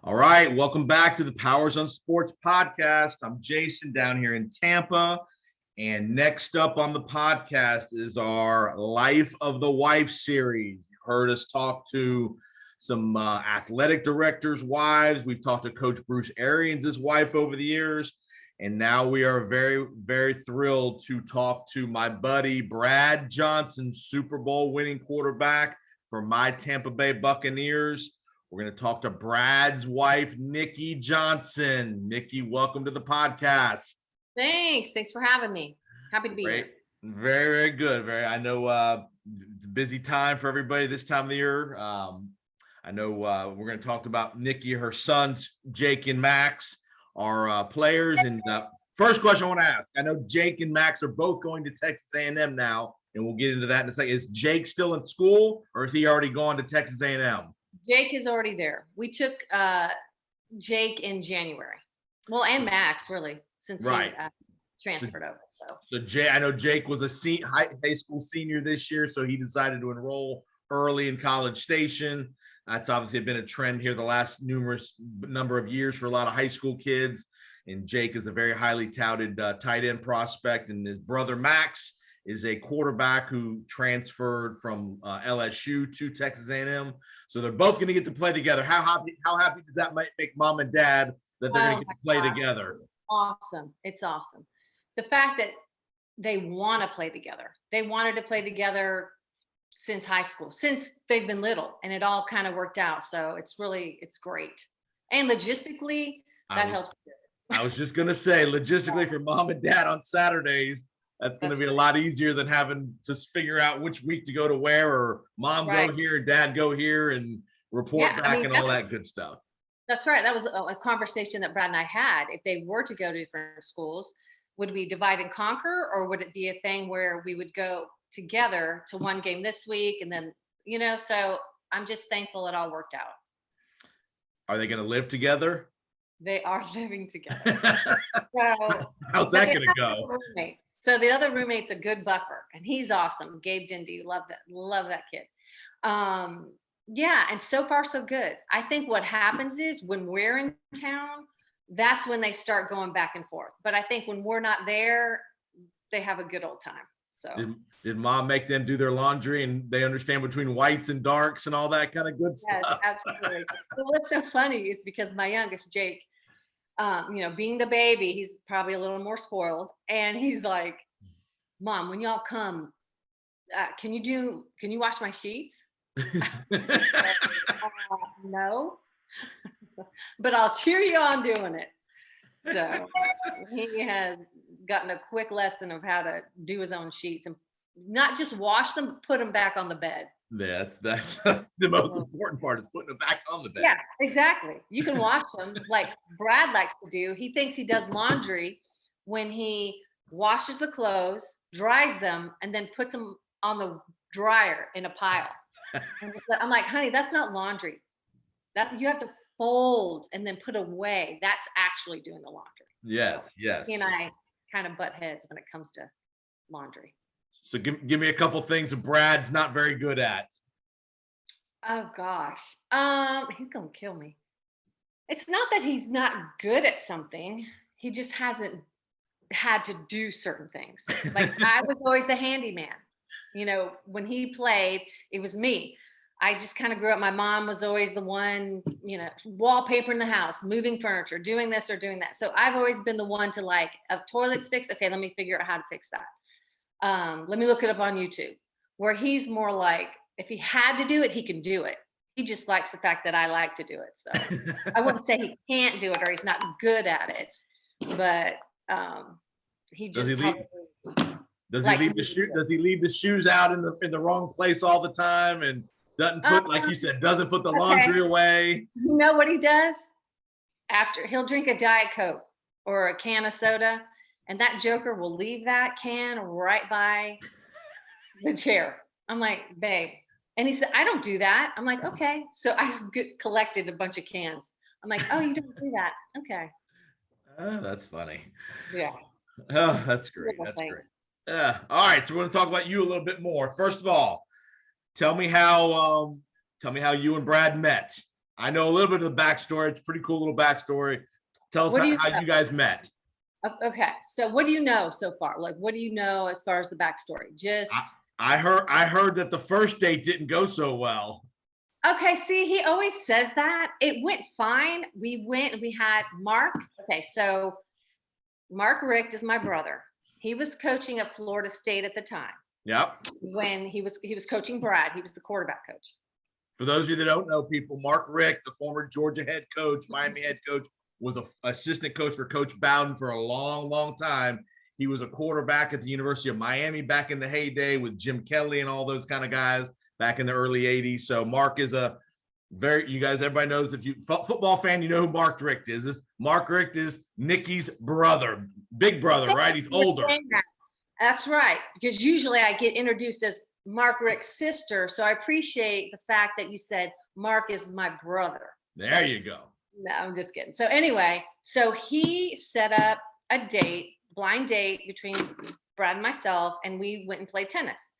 All right, welcome back to the Powers on Sports podcast. I'm Jason down here in Tampa. And next up on the podcast is our Life of the Wife series. You heard us talk to some athletic directors' wives. We've talked to Coach Bruce Arians' wife over the years. And now we are very, very thrilled to talk to my buddy, Brad Johnson, Super Bowl winning quarterback for my Tampa Bay Buccaneers. We're going to talk to Brad's wife, Nikki Johnson. Nikki, welcome to the podcast. Thanks for having me. Happy to be here. Very, very good. I know it's a busy time for everybody this time of the year. I know we're going to talk about Nikki, her sons, Jake and Max, are players. And first question I want to ask, I know Jake and Max are both going to Texas A&M now, and we'll get into that in a second. Is Jake still in school, or is he already gone to Texas A&M? Jake is already there. We took Jake in January. Well, and Max, really, since he transferred over. So Jay, I know Jake was a high school senior this year, so he decided to enroll early in College Station. That's obviously been a trend here the last number of years for a lot of high school kids. And Jake is a very highly touted tight end prospect, and his brother Max is a quarterback who transferred from LSU to Texas A&M. So they're both going to get to play together. How happy does that make mom and dad that they're going to get to play together? It's awesome. The fact that they want to play together. They wanted to play together since high school, since they've been little, and it all kind of worked out. So it's great. And logistically, that helps. I was just going to say, logistically for mom and dad on Saturdays, that's going to be a lot easier than having to figure out which week to go to where, or mom go here, dad go here, and report back and all that good stuff. That's right. That was a conversation that Brad and I had. If they were to go to different schools, would we divide and conquer, or would it be a thing where we would go together to one game this week and then, so I'm just thankful it all worked out. Are they going to live together? They are living together. So, how's that going to go? So the other roommate's a good buffer, and he's awesome. Gabe Dindy, love that kid. And so far so good. I think what happens is when we're in town, that's when they start going back and forth. But I think when we're not there, they have a good old time. So did mom make them do their laundry, and they understand between whites and darks and all that kind of good stuff? Yes, absolutely. But what's so funny is because my youngest, Jake, being the baby, he's probably a little more spoiled, and he's like, Mom, when y'all come, can you wash my sheets? No, but I'll cheer you on doing it. So he has gotten a quick lesson of how to do his own sheets and not just wash them, but put them back on the bed. That's the most important part, is putting them back on the bed. Yeah, exactly. You can wash them like Brad likes to do. He thinks he does laundry when he washes the clothes, dries them, and then puts them on the dryer in a pile. And I'm like, honey, that's not laundry. That you have to fold and then put away. That's actually doing the laundry. Yes. He and I kind of butt heads when it comes to laundry. So give me a couple things that Brad's not very good at. Oh gosh. He's gonna kill me. It's not that he's not good at something. He just hasn't had to do certain things. Like I was always the handyman. When he played, it was me. I just kind of grew up. My mom was always the one, wallpaper in the house, moving furniture, doing this or doing that. So I've always been the one to toilets fixed. Okay, let me figure out how to fix that. Let me look it up on YouTube. Where he's more like, if he had to do it, he can do it. He just likes the fact that I like to do it. So I wouldn't say he can't do it or he's not good at it, but he just does he leave the shoes out in the wrong place all the time and doesn't put, like you said, doesn't put the laundry away? You know what he does? After he'll drink a Diet Coke or a can of soda, and that joker will leave that can right by the chair. I'm like, babe. And he said, I don't do that. I'm like, okay. So I collected a bunch of cans. I'm like, oh, you don't do that. Okay. Oh, that's funny. Yeah. Oh, that's great. That's great. Yeah. All right. So we're going to talk about you a little bit more. First of all, tell me how you and Brad met. I know a little bit of the backstory. It's a pretty cool little backstory. Tell us What do you how know? you guys met. Okay, so what do you know so far? Like, what do you know as far as the backstory? I heard that the first date didn't go so well. Okay, see, he always says that. It went fine. We had Mark. Okay, so Mark Richt is my brother. He was coaching at Florida State at the time. Yep. When he was coaching Brad. He was the quarterback coach. For those of you that don't know, people, Mark Richt, the former Georgia head coach, Miami head coach, was an assistant coach for Coach Bowden for a long, long time. He was a quarterback at the University of Miami back in the heyday with Jim Kelly and all those kind of guys back in the early 80s. So Mark is everybody knows, if you football fan, you know who Mark Richt is. Mark Richt is Nikki's brother, big brother, right? He's older. That's right, because usually I get introduced as Mark Richt's sister. So I appreciate the fact that you said Mark is my brother. There you go. No, I'm just kidding. So anyway, so he set up a blind date between Brad and myself, and we went and played tennis.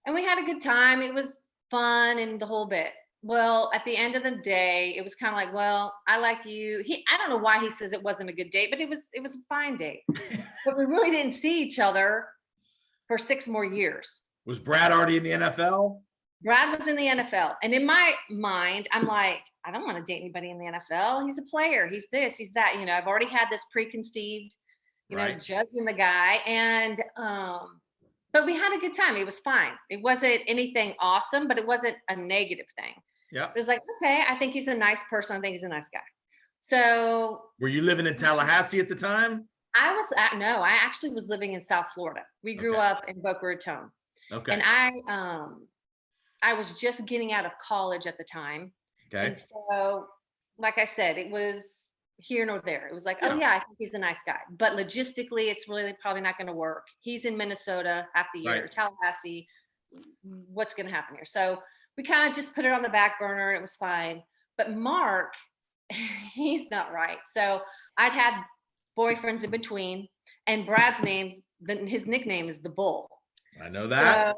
And we had a good time. It was fun and the whole bit. Well, at the end of the day, it was kind of like, well, I like you. I don't know why he says it wasn't a good date, but it was a fine date. But we really didn't see each other for 6 more years. Was Brad already in the NFL? Brad was in the NFL. And in my mind, I'm like, I don't want to date anybody in the NFL. He's a player. He's this, he's that. I've already had this preconceived, judging the guy. And, but we had a good time. It was fine. It wasn't anything awesome, but it wasn't a negative thing. Yeah. It was like, okay, I think he's a nice person. I think he's a nice guy. So. Were you living in Tallahassee at the time? No, I actually was living in South Florida. We grew up in Boca Raton. Okay. And I was just getting out of college at the time. Okay. And so, like I said, it was here nor there. It was like, oh yeah, I think he's a nice guy. But logistically, it's really probably not going to work. He's in Minnesota half the year, Tallahassee. What's going to happen here? So we kind of just put it on the back burner. It was fine. But Mark, he's not right. So I'd had boyfriends in between, and Brad's his nickname is the Bull. I know that.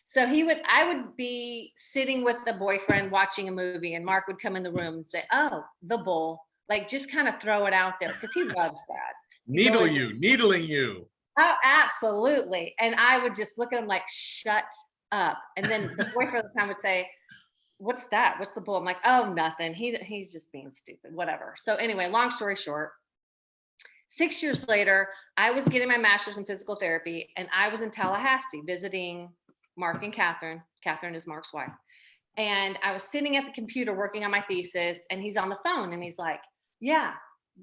So I would be sitting with the boyfriend watching a movie, and Mark would come in the room and say, "Oh, the Bull," like just kind of throw it out there because he loves Brad. Needling you. Oh, absolutely. And I would just look at him like, "Shut up." And then the boyfriend at the time would say, "What's that? What's the Bull?" I'm like, "Oh, nothing. He's just being stupid, whatever." So anyway, long story short, 6 years later, I was getting my master's in physical therapy, and I was in Tallahassee visiting Mark and Catherine. Catherine is Mark's wife. And I was sitting at the computer working on my thesis, and he's on the phone, and he's like, yeah,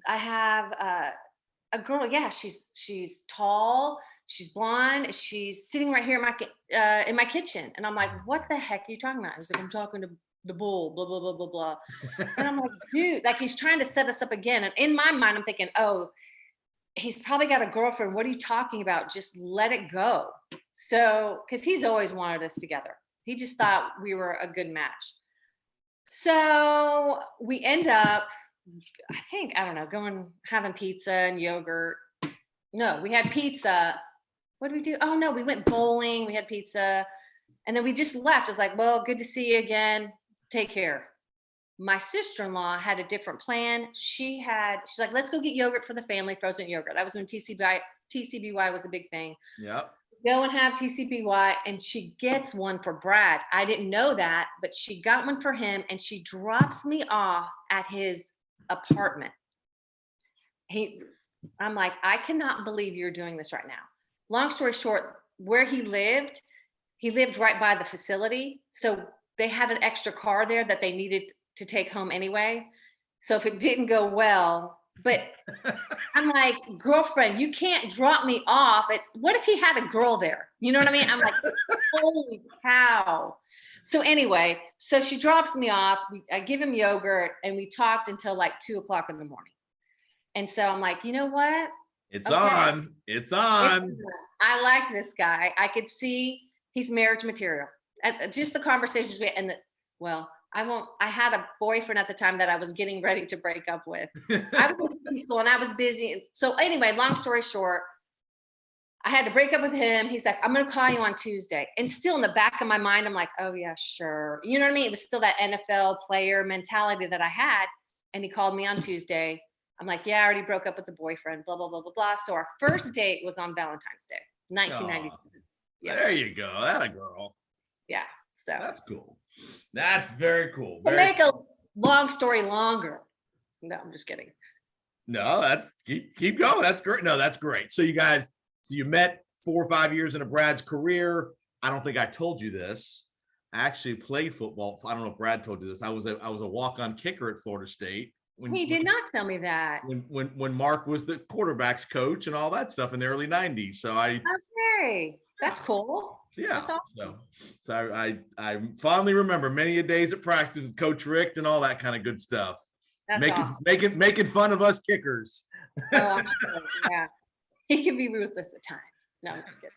I have a girl. Yeah, she's tall, she's blonde, she's sitting right here in my kitchen. And I'm like, what the heck are you talking about? He's like, I'm talking to the Bull, blah, blah, blah, blah, blah. And I'm like, dude, like he's trying to set us up again. And in my mind, I'm thinking, oh, he's probably got a girlfriend. What are you talking about? Just let it go. So, because he's always wanted us together. He just thought we were a good match. So we end up, I don't know, having pizza and yogurt. No, we had pizza. What did we do? Oh no, we went bowling. We had pizza. And then we just left. It's like, well, good to see you again. Take care. My sister-in-law had a different plan. She's like, let's go get yogurt for the family, frozen yogurt. That was when TCBY was a big thing. Yep. Go and have TCBY, and she gets one for Brad. I didn't know that, but she got one for him, and she drops me off at his apartment. I'm like, I cannot believe you're doing this right now. Long story short, where he lived right by the facility. So they had an extra car there that they needed to take home anyway. So if it didn't go well, but I'm like, girlfriend, you can't drop me off. What if he had a girl there? You know what I mean? I'm like, holy cow. So anyway, so she drops me off. I give him yogurt, and we talked until like 2:00 in the morning. And so I'm like, you know what? It's on. I like this guy. I could see he's marriage material. Just the conversations we had, I had a boyfriend at the time that I was getting ready to break up with. I was in preschool and I was busy. So anyway, long story short, I had to break up with him. He's like, I'm going to call you on Tuesday. And still in the back of my mind, I'm like, oh yeah, sure. You know what I mean? It was still that NFL player mentality that I had. And he called me on Tuesday. I'm like, yeah, I already broke up with the boyfriend, blah, blah, blah, blah, blah. So our first date was on Valentine's Day, 1990. Yeah. There you go. That a girl. Yeah. So that's cool. That's very cool. To make a long story longer. No, I'm just kidding. No, that's keep going. That's great. No, that's great. So you met 4 or 5 years into Brad's career. I don't think I told you this. I actually played football. I don't know if Brad told you this. I was a walk-on kicker at Florida State. He did not tell me that. When Mark was the quarterbacks coach and all that stuff in the early 90s. So okay. That's cool. Yeah. That's awesome. So I fondly remember many a days at practice with Coach Rick and all that kind of good stuff. That's awesome. Making fun of us kickers. Oh, yeah. He can be ruthless at times. No, I'm just kidding.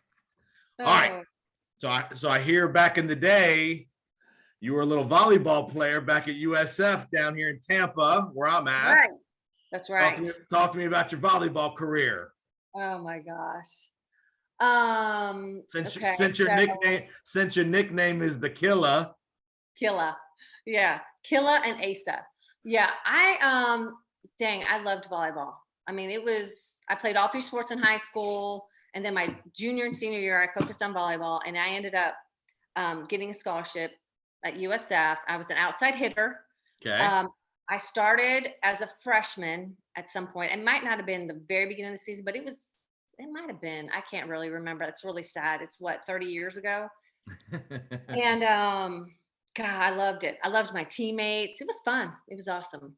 All right. So I hear back in the day, you were a little volleyball player back at USF down here in Tampa, where I'm at. Right. That's right. Talk to me about your volleyball career. Oh my gosh. Since your nickname is the Killa. Killa. Yeah. Killa and Asa. Yeah. I loved volleyball. I mean, I played all 3 sports in high school. And then my junior and senior year, I focused on volleyball, and I ended up getting a scholarship at USF. I was an outside hitter. Okay. I started as a freshman at some point. It might not have been the very beginning of the season, but it might have been. I can't really remember. It's really sad. It's 30 years ago. And God, I loved it. I loved my teammates. It was fun. It was awesome.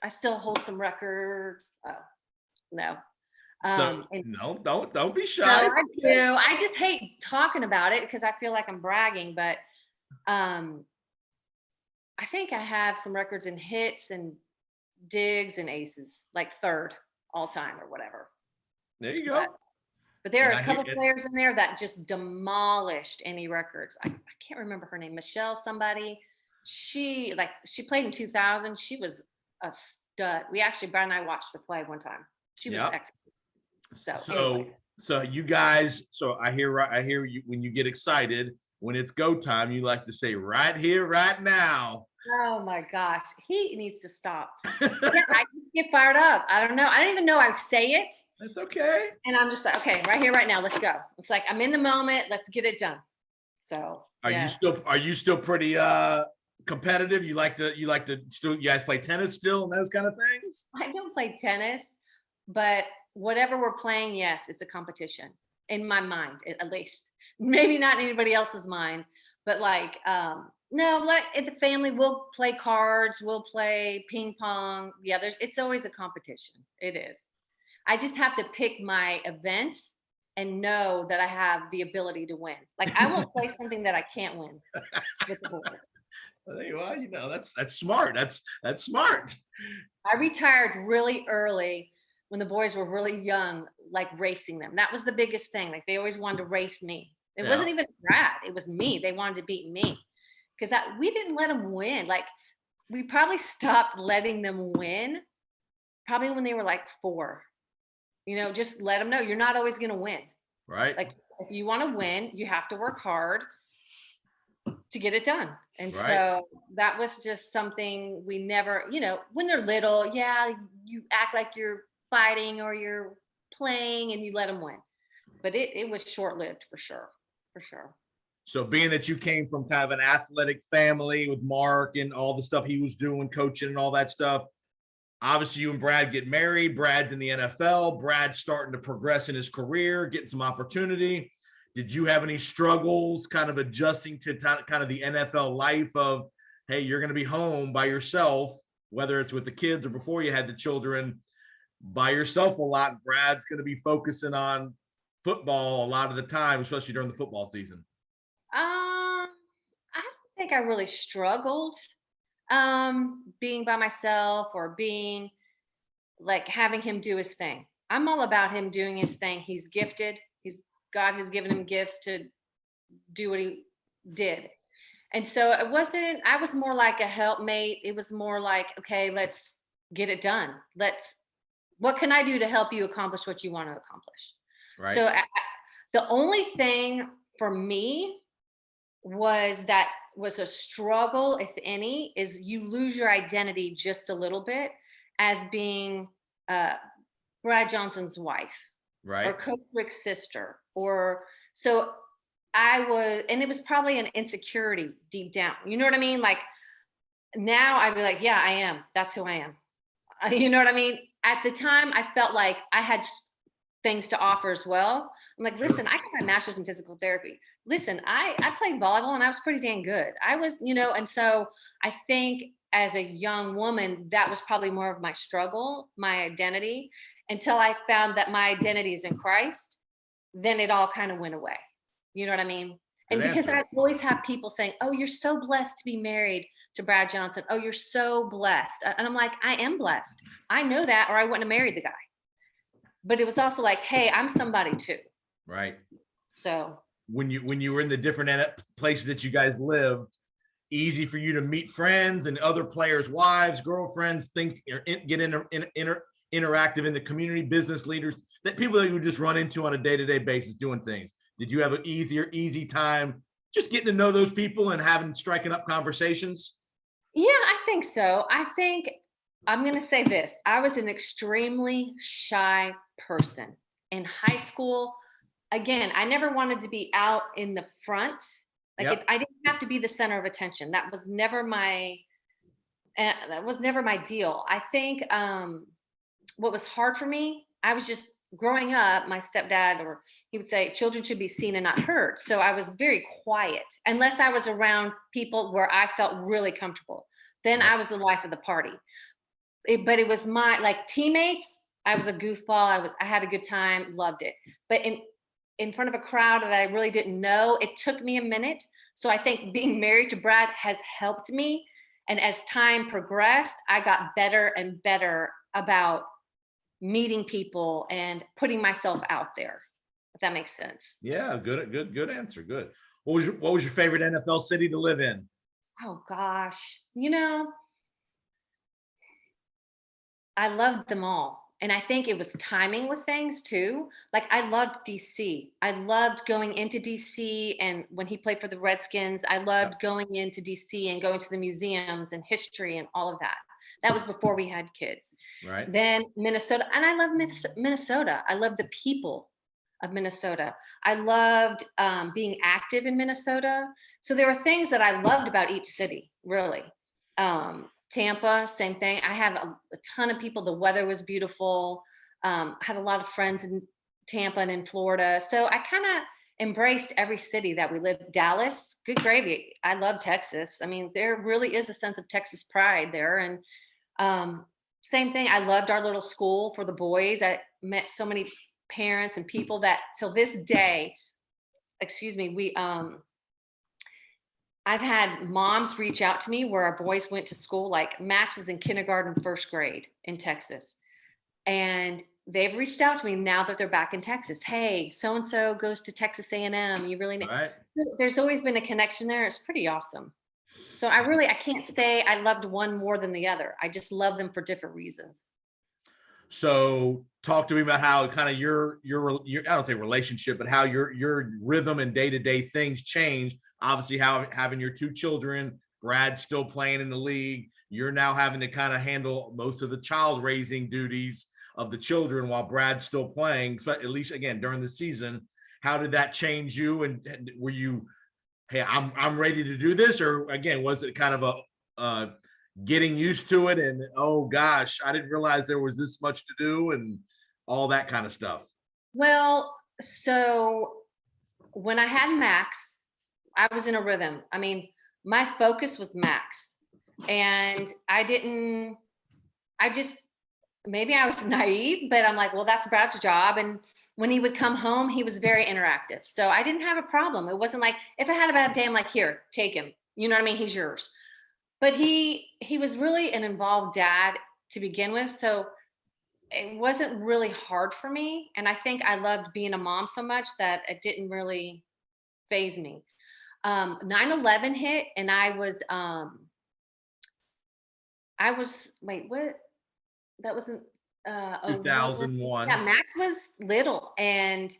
I still hold some records. Oh, no. No, don't be shy. No, I do. I just hate talking about it because I feel like I'm bragging, but I think I have some records in hits and digs and aces, like 3rd all time or whatever. There you go. But there are a couple players in there that just demolished any records. I can't remember her name. Michelle somebody. She played in 2000. She was a stud. Brad and I watched her play one time. She was excellent. So you guys, I hear you when you get excited, when it's go time, you like to say right here, right now. Oh my gosh, he needs to stop. Yeah, I just get fired up. I don't know. I don't even know I say it. That's okay. And I'm just like, okay, right here, right now, let's go. It's like I'm in the moment. Let's get it done. So are you still pretty competitive? You guys play tennis still and those kind of things? I don't play tennis, but whatever we're playing, yes, it's a competition in my mind, at least. Maybe not in anybody else's mind, but no, like in the family, we'll play cards, we'll play ping pong. Yeah, it's always a competition. It is. I just have to pick my events and know that I have the ability to win. Like I won't play something that I can't win with the boys. Well, that's smart. That's smart. I retired really early when the boys were really young, like racing them. That was the biggest thing. Like they always wanted to race me. It wasn't even Brad. It was me. They wanted to beat me because we didn't let them win. Like we probably stopped letting them win probably when they were like 4. Just let them know you're not always going to win. Right. Like if you want to win, you have to work hard to get it done. And so that was just something we never, when they're little, yeah, you act like you're fighting or you're playing and you let them win. But it was short-lived for sure. So being that you came from kind of an athletic family with Mark and all the stuff he was doing, coaching and all that stuff, obviously you and Brad get married. Brad's in the NFL. Brad's starting to progress in his career, getting some opportunity. Did you have any struggles kind of adjusting to kind of the NFL life of, hey, you're going to be home by yourself, whether it's with the kids or before you had the children, by yourself a lot? Brad's going to be focusing on football a lot of the time, especially during the football season. I don't think I really struggled being by myself or being like having him do his thing. I'm all about him doing his thing. He's gifted. God has given him gifts to do what he did. And so I was more like a helpmate. It was more like, okay, let's get it done. What can I do to help you accomplish what you want to accomplish? Right. So The only thing for me was a struggle, if any, is you lose your identity just a little bit as being uh, Brad Johnson's wife or Right. Coach Rick's sister. Or so I was, and it was probably an insecurity deep down. You know what I mean? Like now I'd be like, yeah, I am. That's who I am. You know what I mean? At the time, I felt like I had things to offer as well. I'm like, Sure. listen, I got my master's in physical therapy. Listen, I played volleyball and I was pretty dang good. I was, and so I think as a young woman, that was probably more of my struggle, my identity, until I found that my identity is in Christ. Then it all kind of went away. You know what I mean? Good And because answer. I always have people saying, "Oh, you're so blessed to be married to Brad Johnson. Oh, you're so blessed." And I'm like, I am blessed. I know that, or I wouldn't have married the guy. But it was also like, hey, I'm somebody too. Right. So When you were in the different places that you guys lived, easy for you to meet friends and other players' wives, girlfriends, things get interactive in the community, business leaders, that people that you just run into on a day-to-day basis doing things. Did you have an easy time just getting to know those people and striking up conversations? yeah, I think so. I think I'm going to say this. I was an extremely shy person in high school. Again, I never wanted to be out in the front. Yep. I didn't have to be the center of attention. That was never my deal. I think what was hard for me, I was just growing up, my stepdad, or he would say, children should be seen and not heard. So I was very quiet unless I was around people where I felt really comfortable. Then Right. I was the life of the party. But it was my like teammates. I was a goofball. I had a good time, loved it. But in front of a crowd that I really didn't know, it took me a minute. So I think being married to Brad has helped me. And as time progressed, I got better and better about meeting people and putting myself out there, if that makes sense. Yeah, good answer. Good. What was your favorite NFL city to live in? Oh gosh. I loved them all. And I think it was timing with things too. Like I loved DC. I loved going into DC, and when he played for the Redskins, I Yep. loved going into DC and going to the museums and history and all of that. That was before we had kids. Right. Then Minnesota, and I love Minnesota. I love the people of Minnesota. I loved being active in Minnesota. So there were things that I loved about each city, really. Tampa, same thing. I have a ton of people. The weather was beautiful. I had a lot of friends in Tampa and in Florida. So I kind of embraced every city that we lived. Dallas, good gravy. I love Texas. I mean, there really is a sense of Texas pride there. And same thing. I loved our little school for the boys. I met so many parents and people that till this day, excuse me, I've had moms reach out to me where our boys went to school, like Max is in kindergarten, first grade in Texas. And they've reached out to me now that they're back in Texas. Hey, so and so goes to Texas A&M. You really need. Right. There's always been a connection there. It's pretty awesome. So I can't say I loved one more than the other. I just love them for different reasons. So talk to me about how kind of your I don't say relationship, but how your rhythm and day-to-day things change. Obviously, how having your two children, Brad's still playing in the league. You're now having to kind of handle most of the child raising duties of the children while Brad's still playing, at least again during the season. How did that change you? And were you, hey, I'm ready to do this, or again, was it kind of a getting used to it and oh gosh, I didn't realize there was this much to do and all that kind of stuff? Well, so when I had Max, I was in a rhythm. I mean, my focus was Max. And I just, maybe I was naive, but I'm like, well, that's Brad's job. And when he would come home, he was very interactive. So I didn't have a problem. It wasn't like, if I had a bad day, I'm like, here, take him. You know what I mean? He's yours. But he was really an involved dad to begin with. So it wasn't really hard for me. And I think I loved being a mom so much that it didn't really phase me. 9/11 hit, and wait, what? That wasn't, oh, what? Yeah, 2001. Max was little, and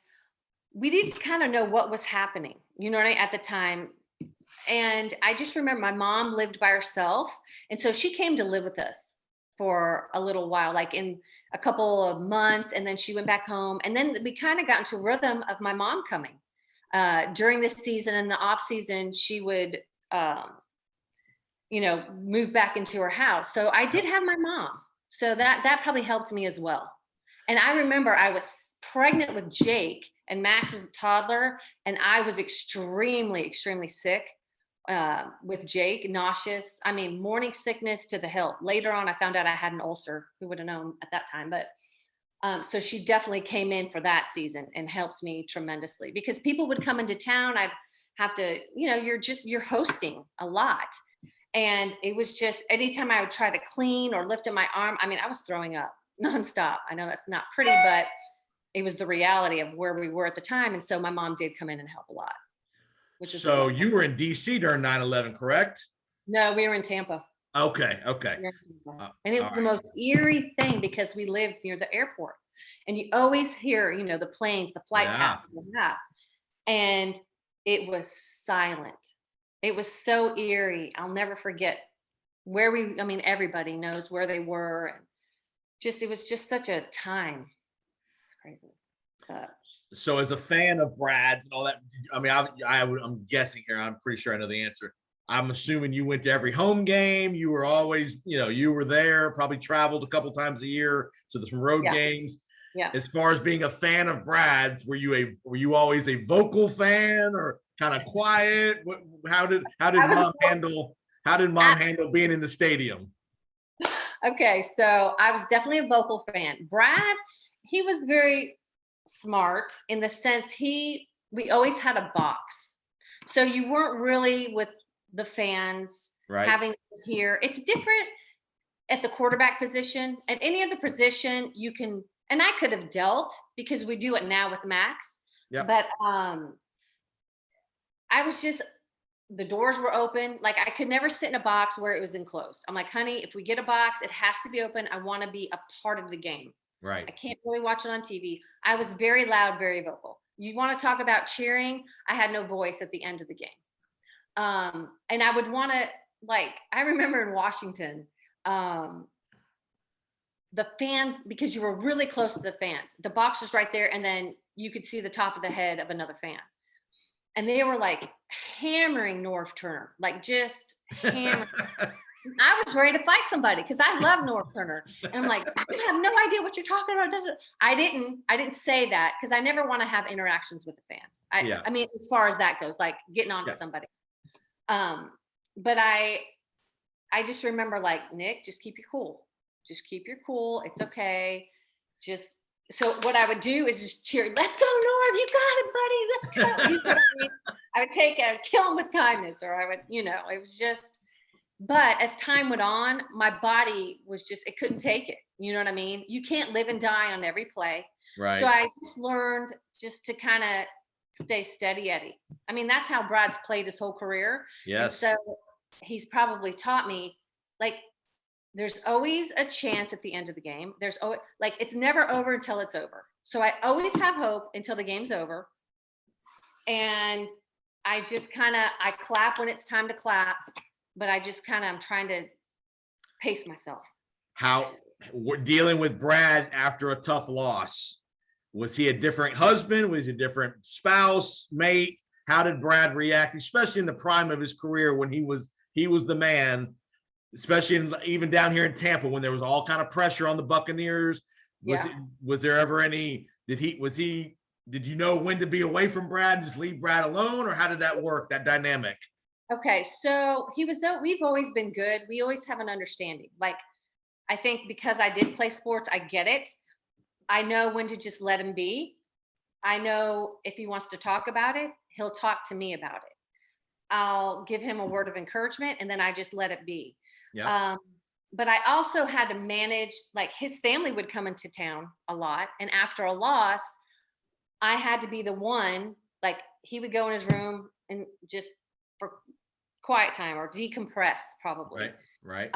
we didn't kind of know what was happening, you know what I mean, at the time. And I just remember my mom lived by herself. And so she came to live with us for a little while, like in a couple of months. And then she went back home. And then we kind of got into a rhythm of my mom coming during this season. And the off season, she would, move back into her house. So I did have my mom. So that probably helped me as well. And I remember I was pregnant with Jake and Max was a toddler, and I was extremely, extremely sick with Jake, nauseous. I mean, morning sickness to the hilt. Later on, I found out I had an ulcer. Who would have known at that time? But so she definitely came in for that season and helped me tremendously because people would come into town. I'd have to, you're hosting a lot. And it was just anytime I would try to clean or lift up my arm, I mean, I was throwing up nonstop. I know that's not pretty, but it was the reality of where we were at the time. And so my mom did come in and help a lot. So you were in DC during 9/11, correct? No, we were in Tampa. Okay. And it was the most eerie thing because we lived near the airport. And you always hear, the planes, the flight paths. And it was silent. It was so eerie. I'll never forget everybody knows where they were. And it was just such a time. It's crazy. So as a fan of Brad's and all that, I mean, I'm guessing here, I'm pretty sure I know the answer. I'm assuming you went to every home game. You were always, you were there, probably traveled a couple times a year to some road games. Yeah. As far as being a fan of Brad's, were you always a vocal fan or kind of quiet? How did mom handle being in the stadium? Okay, so I was definitely a vocal fan. Brad, he was very smart in the sense we always had a box. So you weren't really with the fans having to hear. It's different at the quarterback position. At any other position, you can, and I could have dealt because we do it now with Max. Yeah. But I was just, the doors were open. Like I could never sit in a box where it was enclosed. I'm like, honey, if we get a box, it has to be open. I want to be a part of the game. Right. I can't really watch it on TV. I was very loud, very vocal. You want to talk about cheering? I had no voice at the end of the game. And I would want to, I remember in Washington, the fans, because you were really close to the fans, the box was right there. And then you could see the top of the head of another fan. And they were hammering Norv Turner, just hammering. I was ready to fight somebody because I love Norv Turner. And I'm like, you have no idea what you're talking about. I didn't say that because I never want to have interactions with the fans. I mean, as far as that goes, getting on to somebody. But I just remember Nick, just keep your cool. Just keep your cool. It's okay. So what I would do is just cheer, let's go, Norv, you got it, buddy. Let's go. You know what I mean? I would kill him with kindness, or I would, it was just, but as time went on, my body was it couldn't take it. You know what I mean? You can't live and die on every play. Right. So I just learned just to kind of stay steady Eddie. I mean, that's how Brad's played his whole career. Yes. And so he's probably taught me, there's always a chance at the end of the game. There's always, it's never over until it's over. So I always have hope until the game's over. And I just I clap when it's time to clap, but I just I'm trying to pace myself. How we're dealing with Brad after a tough loss. Was he a different husband? Was he a different spouse, mate? How did Brad react, especially in the prime of his career when he was the man? Especially even down here in Tampa when there was all kind of pressure on the Buccaneers. Was there ever any, did you know when to be away from Brad and just leave Brad alone, or how did that work, that dynamic? Okay. So we've always been good. We always have an understanding. I think because I did play sports, I get it. I know when to just let him be. I know if he wants to talk about it, he'll talk to me about it. I'll give him a word of encouragement and then I just let it be. Yeah. But I also had to manage, his family would come into town a lot. And after a loss, I had to be the one, he would go in his room and just for quiet time or decompress probably. Right.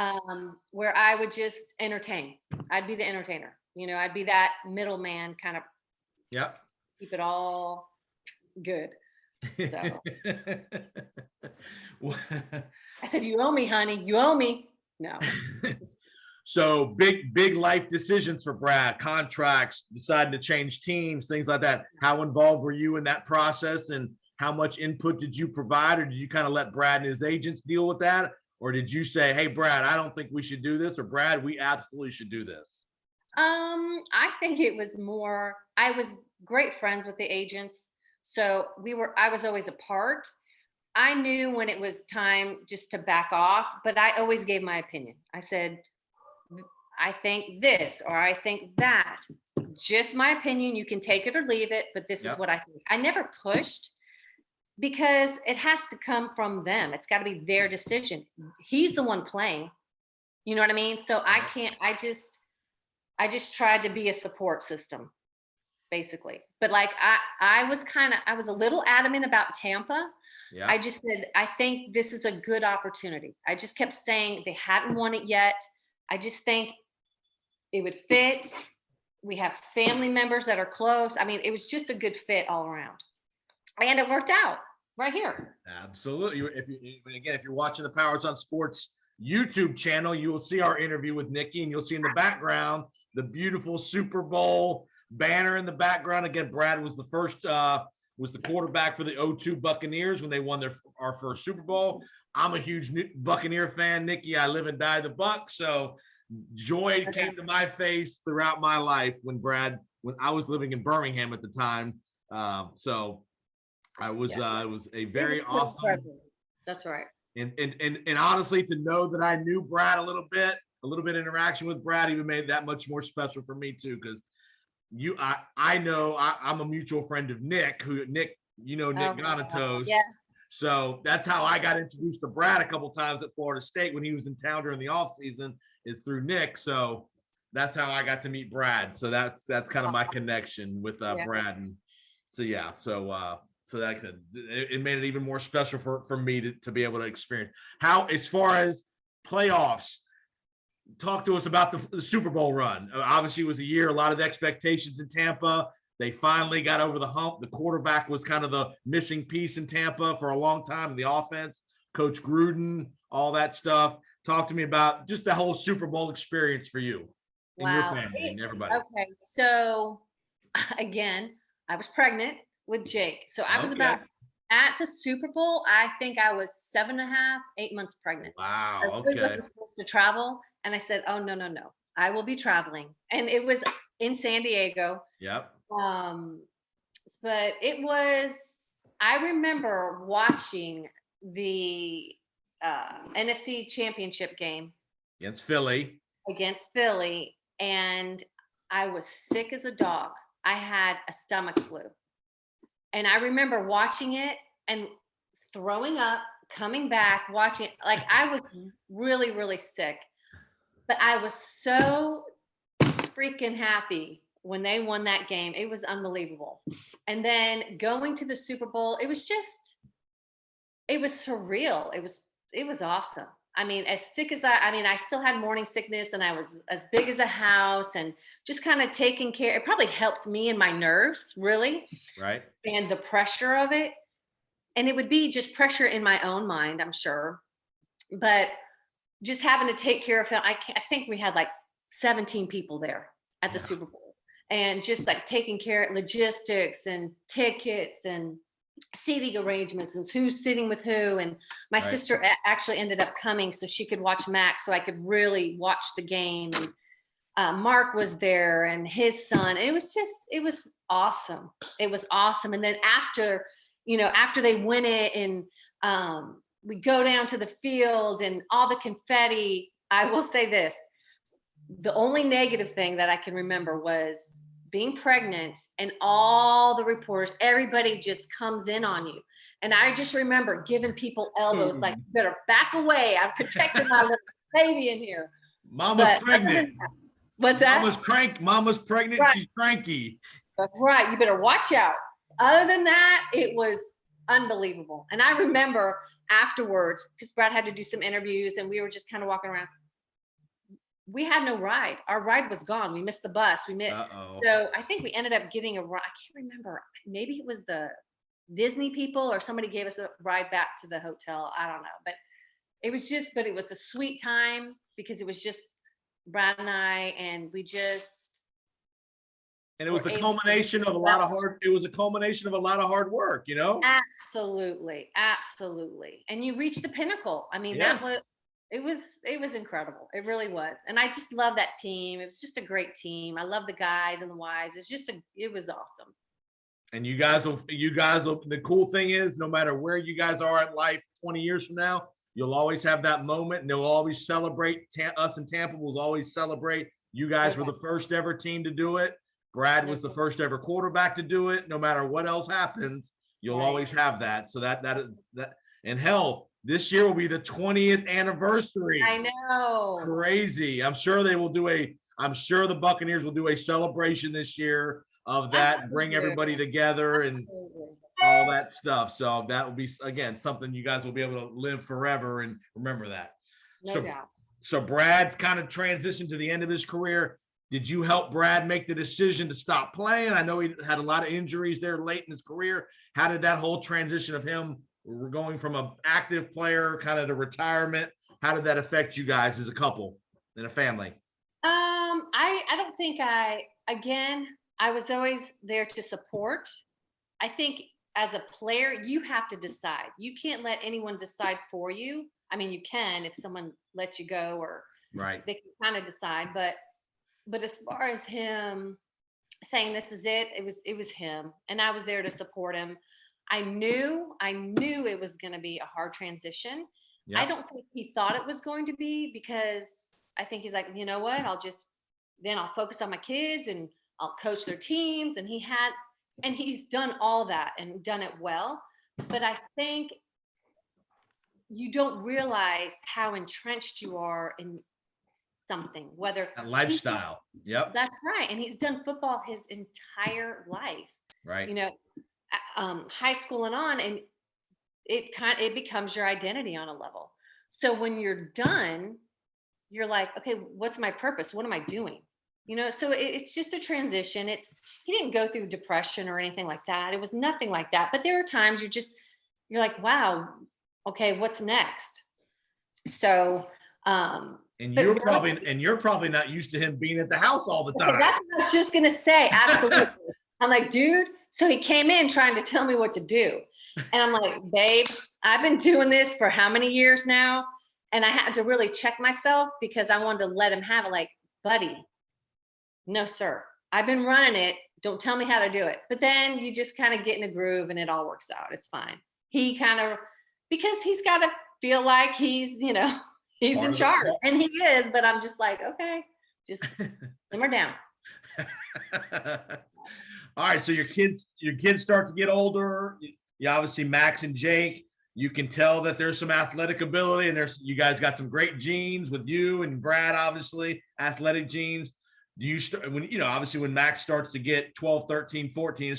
Where I would just entertain. I'd be the entertainer. I'd be that middleman kind of. Yep. Keep it all good. So Well, I said, you owe me, honey. You owe me. No. so big life decisions for Brad, contracts, deciding to change teams, things like that. How involved were you in that process, and how much input did you provide, or did you kind of let Brad and his agents deal with that? Or did you say, hey, Brad, I don't think we should do this, or Brad, we absolutely should do this? I think it was more, I was great friends with the agents. So I was always apart. I knew when it was time just to back off, but I always gave my opinion. I said, I think this, or I think that. Just my opinion. You can take it or leave it, but this is what I think. I never pushed because it has to come from them. It's got to be their decision. He's the one playing. You know what I mean? So I can't, I just tried to be a support system, basically. But like I was a little adamant about Tampa. Yeah. I just said, I think this is a good opportunity. I just kept saying they hadn't won it yet. I just think it would fit. We have family members that are close. I mean, it was just a good fit all around. And it worked out right here. Absolutely. If you're watching the Powers on Sports YouTube channel, you will see our interview with Nikki, and you'll see in the background the beautiful Super Bowl banner in the background. Again, Brad was the quarterback for the 02 Buccaneers when they won our first Super Bowl. I'm a huge Buccaneer fan, Nikki. I live and die the Buck, so joy came to my face throughout my life when I was living in Birmingham at the time. So it was a very awesome. That's right. And honestly, to know that I knew Brad a little bit interaction with Brad even made that much more special for me too, because I know I'm a mutual friend of Nick, Nick Gonatos. Yeah. So that's how I got introduced to Brad a couple times at Florida State when he was in town during the off season, is through Nick. So that's how I got to meet Brad. So that's kind of my connection with Brad. And so so that it made it even more special for me to be able to experience. How, as far as playoffs, talk to us about the Super Bowl run. Obviously, it was a year, a lot of expectations in Tampa. They finally got over the hump. The quarterback was kind of the missing piece in Tampa for a long time in the offense. Coach Gruden, all that stuff. Talk to me about just the whole Super Bowl experience for you and your family and everybody. Okay, so again, I was pregnant with Jake. So I was about at the Super Bowl. I think I was 7.5, 8 months pregnant. Wow. I really wasn't supposed to travel. And I said, oh, no. I will be traveling. And it was in San Diego. Yep. But I remember watching the NFC Championship game against Philly. And I was sick as a dog. I had a stomach flu. And I remember watching it and throwing up, coming back, watching it. Like, I was really, really sick. But I was so freaking happy when they won that game. It was unbelievable. And then going to the Super Bowl, it was surreal. It was awesome. I mean, as sick as I still had morning sickness, and I was as big as a house, and just kind of taking care. It probably helped me and my nerves, really. Right. And the pressure of it. And it would be just pressure in my own mind, I'm sure. But just having to take care of him. I think we had like 17 people there at the Super Bowl, and just like taking care of logistics and tickets and seating arrangements and who's sitting with who. And my sister actually ended up coming so she could watch Max, so I could really watch the game. And Mark was there and his son. It was awesome. It was awesome. And then after they win it, and we go down to the field and all the confetti. I will say this. The only negative thing that I can remember was being pregnant, and all the reporters, everybody just comes in on you. And I just remember giving people elbows, like, you better back away. I'm protecting my little baby in here. Mama's pregnant. What's that? Mama's pregnant. Right. She's cranky. That's right. You better watch out. Other than that, it was unbelievable. And I remember afterwards, because Brad had to do some interviews and we were just kind of walking around. We had no ride. Our ride was gone. We missed the bus. So I think we ended up getting a ride. I can't remember. Maybe it was the Disney people or somebody gave us a ride back to the hotel. I don't know, but it was a sweet time because it was just Brad and I, and we just And it was were the able to culmination of a lot of hard. It was a culmination of a lot of hard work. absolutely, absolutely. And you reach the pinnacle. I mean, Yes. it was incredible. It really was. And I just love that team. It was just a great team. I love the guys and the wives. It was awesome. And you guys will, the cool thing is, no matter where you guys are at life 20 years from now, you'll always have that moment, and they'll always celebrate. Us in Tampa will always celebrate. You guys were the first ever team to do it. Brad was the first ever quarterback to do it. No matter what else happens, you'll always have that. So that, and hell, this year will be the 20th anniversary. I know. Crazy. I'm sure the Buccaneers will do a celebration this year of that, bring everybody together and all that stuff. So that will be, again, something you guys will be able to live forever and remember that. No doubt. So Brad's kind of transitioned to the end of his career. Did you help Brad make the decision to stop playing? I know he had a lot of injuries there late in his career. How did that whole transition of him going from an active player kind of to retirement, how did that affect you guys as a couple and a family? I don't think I was always there to support. I think as a player, you have to decide. You can't let anyone decide for you. I mean, you can if someone lets you go, or right, they can kind of decide. But as far as him saying this is it, it was him, and I was there to support him. I knew it was going to be a hard transition. Yep. I don't think he thought it was going to be, because I think he's like, you know what, I'll focus on my kids and I'll coach their teams. And he's done all that and done it well. But I think you don't realize how entrenched you are in something, whether a lifestyle. Yep. That's right. And he's done football his entire life. Right. High school and on, and it becomes your identity on a level. So when you're done, you're like, okay, what's my purpose? What am I doing? So it's just a transition. He didn't go through depression or anything like that. It was nothing like that. But there are times you're like, wow, okay, what's next? So, and you're probably not used to him being at the house all the time. That's what I was just gonna say. Absolutely. I'm like, dude. So he came in trying to tell me what to do, and I'm like, babe, I've been doing this for how many years now? And I had to really check myself, because I wanted to let him have it. Like, buddy, no, sir. I've been running it. Don't tell me how to do it. But then you just kind of get in a groove and it all works out. It's fine. Because he's got to feel like he's in charge, and he is, but I'm just like, okay, just simmer down. All right. So your kids start to get older. You obviously, Max and Jake, you can tell that there's some athletic ability, and you guys got some great genes with you and Brad, obviously athletic genes. Do you start when Max starts to get 12, 13, 14,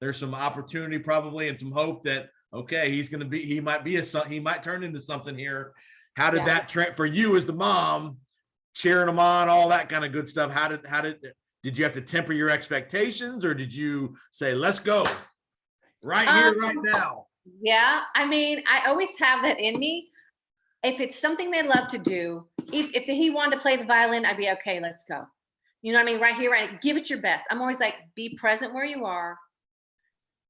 there's some opportunity probably and some hope that, okay, he might turn into something here. How did that for you as the mom, cheering him on, all that kind of good stuff? Did you have to temper your expectations, or did you say, let's go right here, right now? Yeah. I mean, I always have that in me. If it's something they love to do, if he wanted to play the violin, I'd be okay, let's go. You know what I mean? Right here, right. Give it your best. I'm always like, be present where you are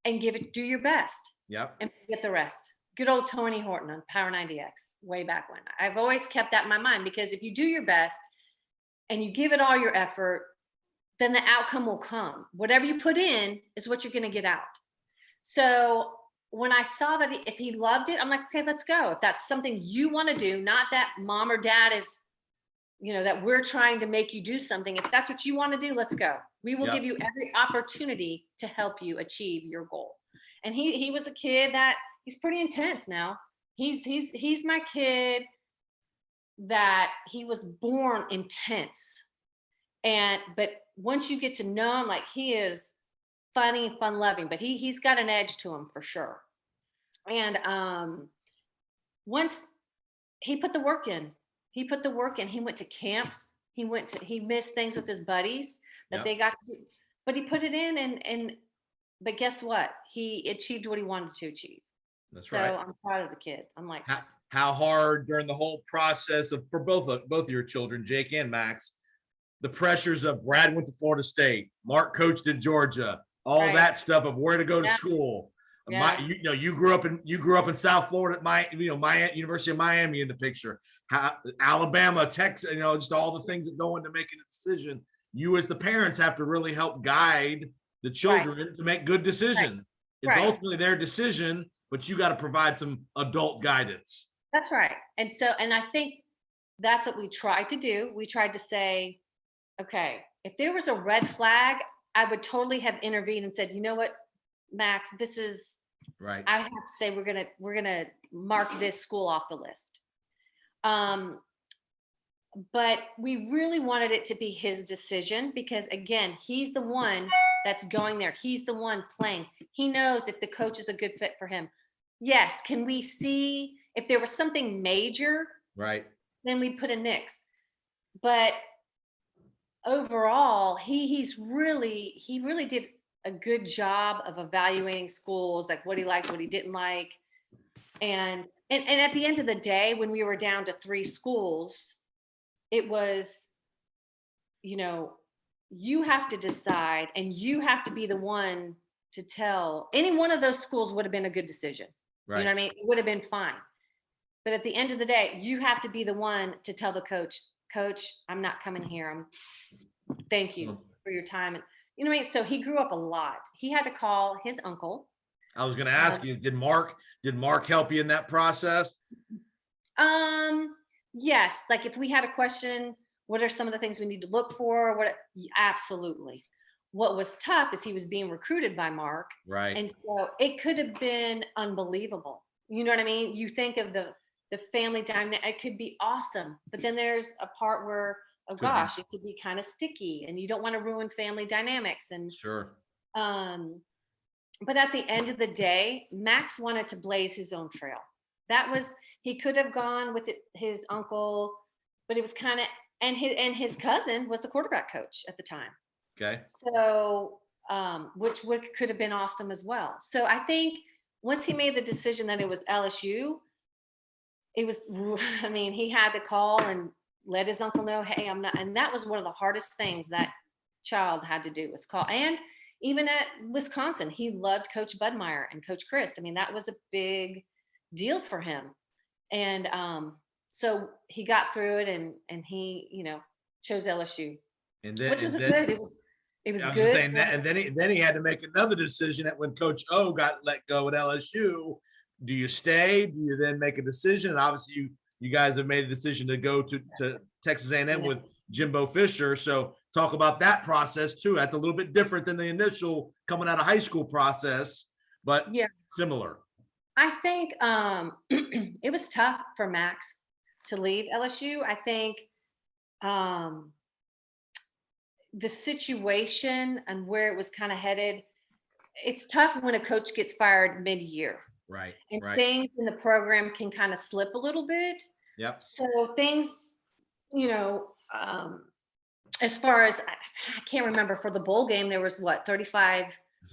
and do your best. Yep. And get the rest. Good old Tony Horton on Power 90X way back when. I've always kept that in my mind, because if you do your best and you give it all your effort, then the outcome will come. Whatever you put in is what you're going to get out. So when I saw that if he loved it, I'm like, okay, let's go. If that's something you want to do, not that mom or dad is, that we're trying to make you do something. If that's what you want to do, let's go. We will give you every opportunity to help you achieve your goal. And he was a kid that he's pretty intense now. He's my kid that he was born intense. But once you get to know him, like, he is funny and fun loving, but he's got an edge to him for sure. And once he put the work in, he went to camps. He missed things with his buddies that they got to do, but he put it in, and but guess what? He achieved what he wanted to achieve. That's So right. I'm proud of the kid. I'm like, How hard during the whole process of for both of your children, Jake and Max, the pressures of Brad went to Florida State, Mark coached in Georgia, all right. that stuff of where to go to Yeah. school. Yeah. You grew up in South Florida at my University of Miami in the picture. Alabama, Texas, just all the things that go into making a decision. You as the parents have to really help guide the children to make good decisions. It's ultimately their decision, but you got to provide some adult guidance. That's right. And I think that's what we tried to do. We tried to say, okay, if there was a red flag, I would totally have intervened and said, you know what, Max, this is right. I have to say we're gonna mark this school off the list. But we really wanted it to be his decision because again, he's the one that's going there. He's the one playing. He knows if the coach is a good fit for him. Yes, can we see if there was something major? Right. Then we'd put a nix. But overall, he really did a good job of evaluating schools, like what he liked, what he didn't like. And at the end of the day, when we were down to 3 schools, it was, you have to decide and you have to be the one to tell. Any one of those schools would have been a good decision. Right. You know what I mean? It would have been fine. But at the end of the day, you have to be the one to tell the coach, I'm not coming here. Thank you for your time. And you know what I mean? So he grew up a lot. He had to call his uncle. I was going to ask you, did Mark help you in that process? Yes. Like if we had a question, what are some of the things we need to look for? Absolutely. What was tough is he was being recruited by Mark. Right. And so it could have been unbelievable. You know what I mean? You think of the family dynamic, it could be awesome. But then there's a part where, it could be kind of sticky and you don't want to ruin family dynamics. And sure. But at the end of the day, Max wanted to blaze his own trail. He could have gone with his uncle, but it was kind of, and his cousin was the quarterback coach at the time. Okay. So, which could have been awesome as well. So I think once he made the decision that it was LSU, he had to call and let his uncle know, hey, I'm not. And that was one of the hardest things that child had to do was call. And even at Wisconsin, he loved Coach Budmeyer and Coach Chris. I mean, that was a big deal for him. And so he got through it and he, chose LSU, which was good. It was good. And then he had to make another decision that when Coach O got let go at LSU, do you stay? Do you then make a decision? And obviously you guys have made a decision to go to Texas A&M with Jimbo Fisher. So talk about that process too. That's a little bit different than the initial coming out of high school process, but similar. I think it was tough for Max to leave LSU. I think the situation and where it was kind of headed, it's tough when a coach gets fired mid-year. Right. And things in the program can kind of slip a little bit. Yep. So things, as far as I can't remember for the bowl game, there was 35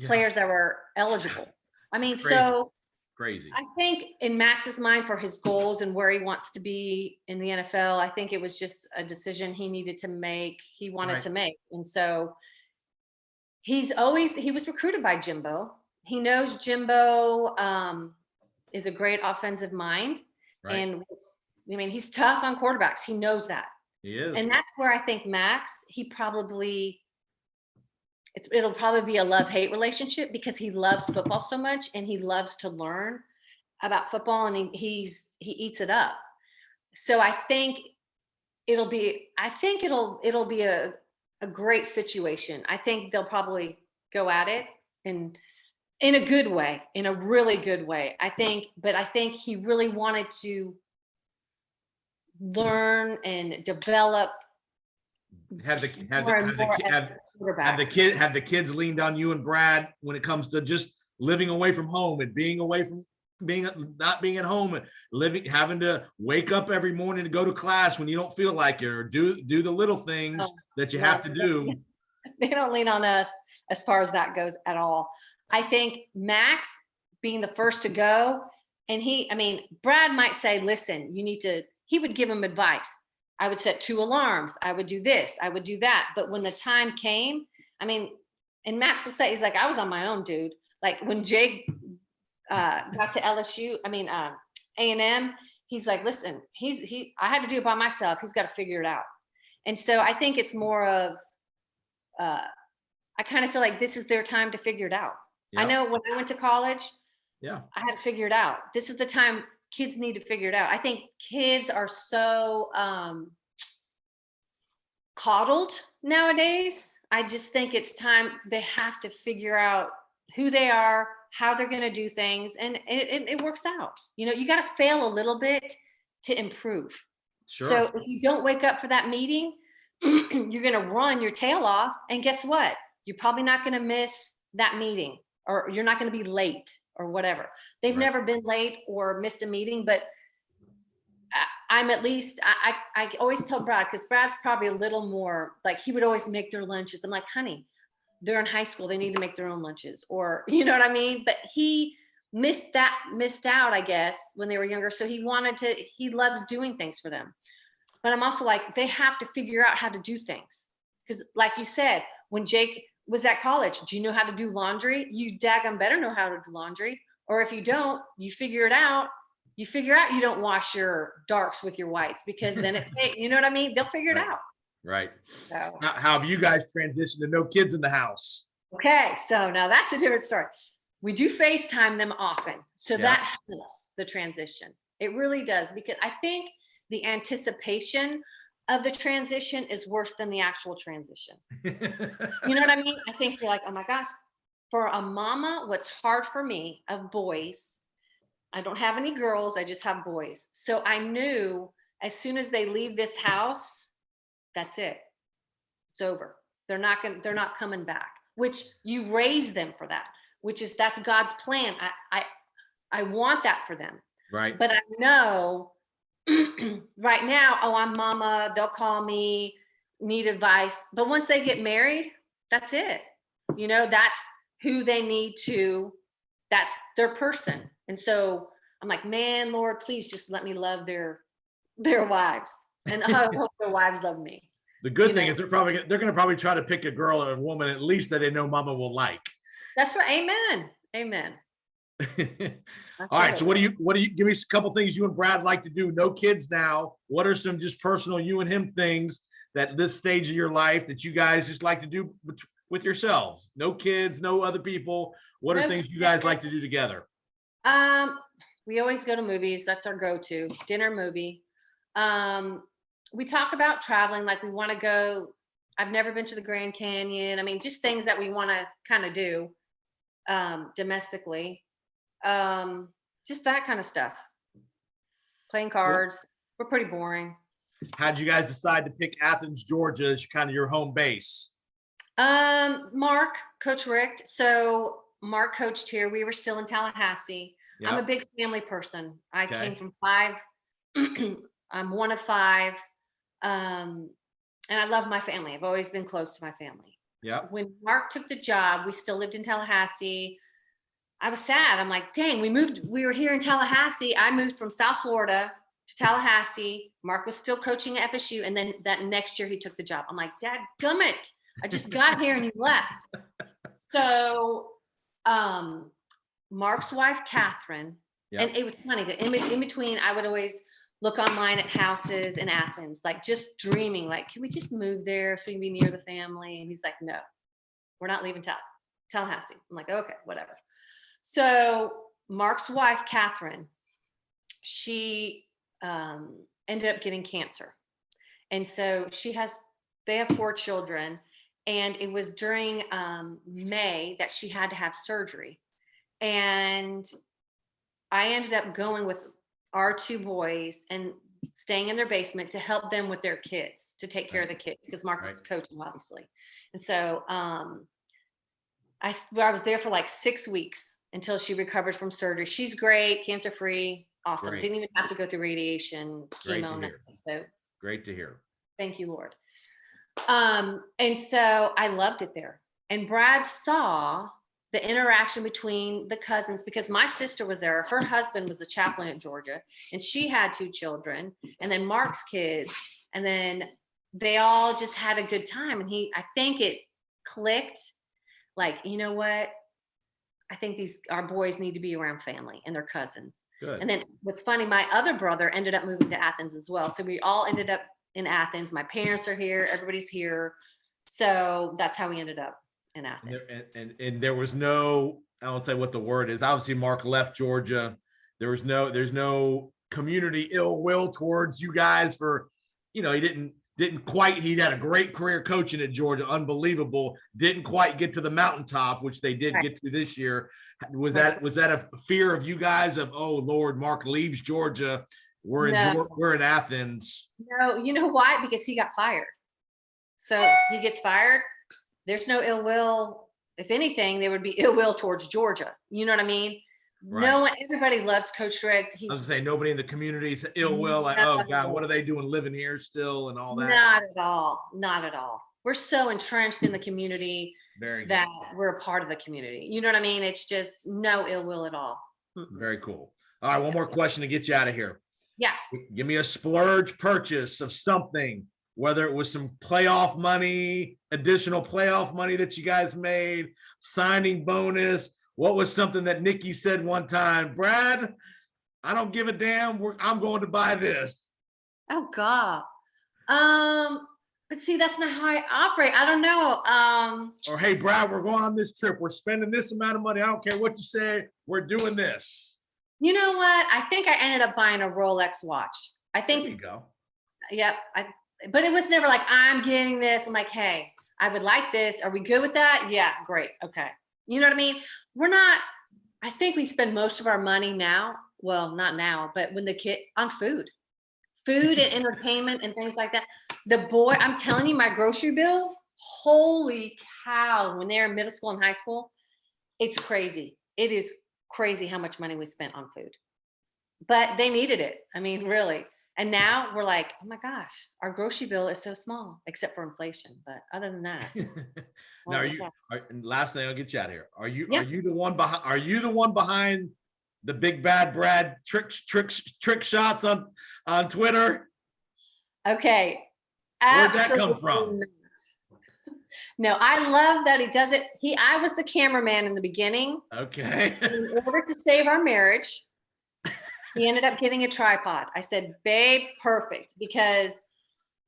players that were eligible. I mean, crazy. I think in Max's mind for his goals and where he wants to be in the NFL, I think it was just a decision he needed to make. He wanted to make. And so he was recruited by Jimbo. He knows Jimbo is a great offensive mind. Right. And he's tough on quarterbacks. He knows that. He is. And that's where I think Max, it'll probably be a love-hate relationship because he loves football so much and he loves to learn about football and he eats it up. So I think it'll be a great situation. I think they'll probably go at it in a good way, in a really good way. I think he really wanted to learn and develop. Have the kids leaned on you and Brad when it comes to just living away from home and being away from not being at home and having to wake up every morning to go to class when you don't feel like it or do the little things that you have to do. They don't lean on us as far as that goes at all. I think Max being the first to go, and Brad might say, listen, he would give him advice. I would set 2 alarms. I would do this. I would do that. But when the time came, and Max will say, he's like, I was on my own, dude. Like when Jake got to LSU, A&M, he's like, listen, I had to do it by myself. He's got to figure it out. And so I think it's more of, I kind of feel like this is their time to figure it out. Yeah. I know when I went to college, yeah, I had to figure it out. This is the time kids need to figure it out. I think kids are so coddled nowadays. I just think it's time they have to figure out who they are, how they're going to do things, and it works out. You got to fail a little bit to improve. sure. So if you don't wake up for that meeting, you're going to run your tail off, and guess what? You're probably not going to miss that meeting, or you're not going to be late or whatever. They've Right. never been late or missed a meeting, but I'm at least, I always tell Brad, because Brad's probably a little more like, he would always make their lunches. I'm like, honey, they're in high school. They need to make their own lunches, or, you know what I mean? But he missed out, I guess, when they were younger. So he loves doing things for them. But I'm also like, they have to figure out how to do things. Because like you said, when Jake was at college, do you know how to do laundry? You daggum better know how to do laundry. Or if you don't, you figure it out. You figure out you don't wash your darks with your whites, because then you know what I mean? They'll figure it out. Right. So, How have you guys transitioned to no kids in the house? okay, so now that's a different story. We do FaceTime them often. So that helps the transition. It really does, because I think the anticipation of the transition is worse than the actual transition. You know what I mean? I think you're like, oh my gosh, for a mama, what's hard for me of boys, I don't have any girls, I just have boys. So I knew as soon as they leave this house, that's it. It's over. They're not coming back, which you raise them for that, that's God's plan. I want that for them. Right. But I know right now, I'm mama, they'll call me, need advice. But once they get married, that's it. That's who they need to, that's their person. And so I'm like, man, Lord, please just let me love their wives. And I hope their wives love me. The good thing is they're going to probably try to pick a girl or a woman, at least that they know mama will like. That's right. Amen. All right. So what do you give me a couple things you and Brad like to do? No kids now. What are some just personal you and him things that this stage of your life that you guys just like to do with yourselves? No kids, no other people. What are things you guys like to do together? We always go to movies. That's our go-to dinner movie. We talk about traveling, like we want to go. I've never been to the Grand Canyon. Just things that we want to kind of do domestically. Just that kind of stuff. Playing cards. Cool. We're pretty boring. How'd you guys decide to pick Athens, Georgia as kind of your home base? Mark, Coach Rick. So Mark coached here. We were still in Tallahassee. Yep. I'm a big family person. I came from 5. I'm one of 5. And I love my family. I've always been close to my family. Yeah. When Mark took the job, we still lived in Tallahassee. I was sad. I'm like, dang, we were here in Tallahassee. I moved from South Florida to Tallahassee. Mark was still coaching at FSU. And then that next year he took the job. I'm like, dadgummit, I just got here and he left. So Mark's wife, Catherine, and it was funny that in between, I would always look online at houses in Athens, like just dreaming, like, can we just move there so we can be near the family? And he's like, no, we're not leaving Tallahassee. I'm like, okay, whatever. So Mark's wife, Catherine, she ended up getting cancer. And so they have 4 children. And it was during May that she had to have surgery. And I ended up going with our 2 boys and staying in their basement to help them with their kids, to take care of the kids, because Mark was coaching, obviously. And so I was there for like 6 weeks until she recovered from surgery. She's great, cancer-free, awesome. Great. Didn't even have to go through radiation, chemo, nothing. So great to hear. Thank you, Lord. And so I loved it there. And Brad saw the interaction between the cousins, because my sister was there. Her husband was the chaplain at Georgia, and she had 2 children, and then Mark's kids, and then they all just had a good time. And I think it clicked, like, you know what? I think our boys need to be around family and their cousins. Good. And then what's funny, my other brother ended up moving to Athens as well. So we all ended up in Athens. My parents are here. Everybody's here. So that's how we ended up in Athens. And there was no, I won't say what the word is. Obviously, Mark left Georgia. There's no community ill will towards you guys for, he he had a great career coaching at Georgia, unbelievable. Didn't quite get to the mountaintop, which they did get to this year. Was that a fear of you guys of, oh Lord, Mark leaves Georgia, we're in Athens? No, you know why? Because he got fired. So he gets fired. There's no ill will. If anything, there would be ill will towards Georgia. You know what I mean? Right. No one, everybody loves Coach Rick. I was saying nobody in the community's ill will, like, oh God, what are they doing living here still and all that? Not at all. Not at all. We're so entrenched in the community that we're a part of the community. You know what I mean? It's just no ill will at all. Very cool. All right, one more question to get you out of here. Yeah. Give me a splurge purchase of something, whether it was some playoff money, additional playoff money that you guys made, signing bonus. What was something that Nikki said one time? Brad, I don't give a damn. I'm going to buy this. Oh God. But see, that's not how I operate. I don't know. Or hey, Brad, we're going on this trip. We're spending this amount of money. I don't care what you say. We're doing this. You know what? I think I ended up buying a Rolex watch. I think. There you go. Yep. But it was never like, I'm getting this. I'm like, hey, I would like this. Are we good with that? Yeah, great. Okay. You know what I mean? I think we spend most of our money now. Well, not now, but when on food and entertainment and things like that. I'm telling you, my grocery bills, holy cow, when they're in middle school and high school, it's crazy. It is crazy how much money we spent on food, but they needed it. I mean, really. And now we're like, oh my gosh, our grocery bill is so small, except for inflation. But other than that. Now, last thing, I'll get you out of here. Are you the one behind? Are you the one behind the Big Bad Brad trick shots on Twitter? Okay, where'd that come from? No, I love that he does it. I was the cameraman in the beginning. Okay. In order to save our marriage, he ended up getting a tripod. I said, babe, perfect, because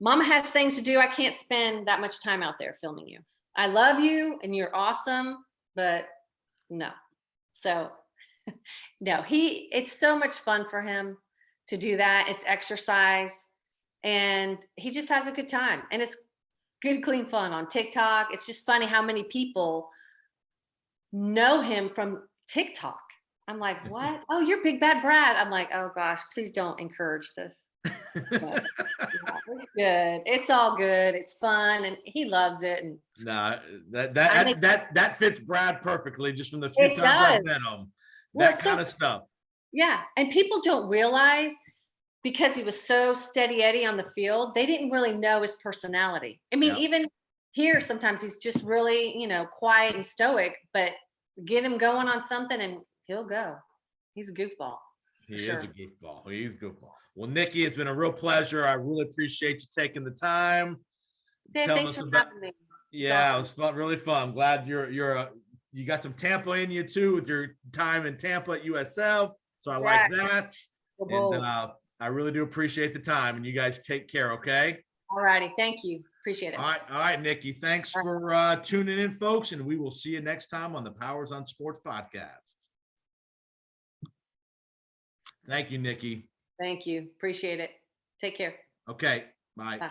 Mama has things to do. I can't spend that much time out there filming you. I love you and you're awesome, but no. So no, it's so much fun for him to do that. It's exercise and he just has a good time, and it's good, clean fun on TikTok. It's just funny how many people know him from TikTok. I'm like, what? Oh, you're Big Bad Brad. I'm like, oh gosh, please don't encourage this. But, it's good. It's all good. It's fun, and he loves it. And that fits Brad perfectly, just from the few times I've met him. That kind of stuff. Yeah, and people don't realize, because he was so steady Eddie on the field, they didn't really know his personality. I mean, even here, sometimes he's just really, quiet and stoic, but get him going on something and he'll go. He's a goofball. He is a goofball. He's a goofball. Well, Nikki, it's been a real pleasure. I really appreciate you taking the time. Thanks for having me. Yeah, it was fun, really fun. I'm glad you got some Tampa in you too with your time in Tampa at USF. So I like that. And I really do appreciate the time. And you guys take care, okay? All righty. Thank you. Appreciate it. All right, Nikki. Thanks for tuning in, folks. And we will see you next time on the Powers on Sports podcast. Thank you, Nikki. Thank you. Appreciate it. Take care. Okay. Bye. Bye.